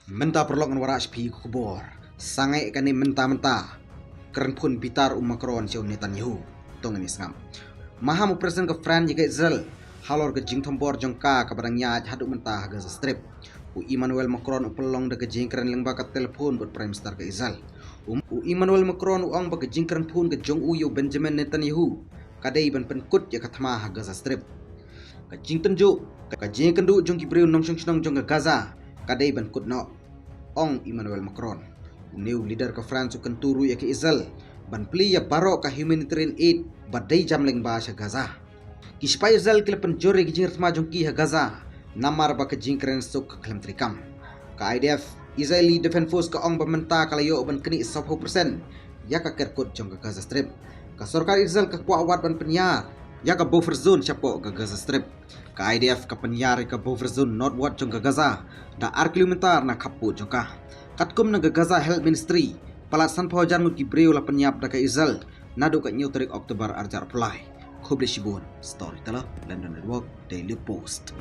Menta perlok ngan warak sepi kubor. Sangai kani menta-menta. Keren pun bitar Macron siau Netanyahu. Tong ini sengam. Maha mu presiden ke Fran jika Israel. Halor ke jing tombor jongka kabarang nyaj haduk mentah Gaza Strip. Emmanuel Macron upelong de ke jing keren lengba ke telepon buat Prime Minister ke Israel. Emmanuel Macron uang ba ke jing keren pun ke jong uyo Benjamin Netanyahu. Kadai ban penkut ya katmah Gaza Strip. Ke jing tenjuk. Ke jing kendu jong kibriu nong senong jong ke Gaza. Kadai ban kut no. Ong Emmanuel Macron. New leader ke France ukan turu ya ke Israel. Ban pli ya baro ka humanitarian aid badai jam leng ba sa Gaza. Kispa Israel kila penjore ke jing rtma jong ki ha Gaza. Namar ba ke jing keren stok ke klem trikam. Ka IDF Israeli Defense Force ka ong bamenta kalayo ban kini 10% ya ka kerkut jong ke Gaza Strip. Ka sarkar Israel ka kuawat ban penyar ya ka buffer zone siapo ke Gaza Strip. Ka IDF ka penyar ka buffer zone northward jong ke Gaza. Da kilometer na kapu jong ka. Katkum na Gaza Health Ministry palasan pawajan ngut kibreu la penyap da ka Israel nado ka new tarik Oktober arjar apply. Khoble shibun story tala London Network Daily Post.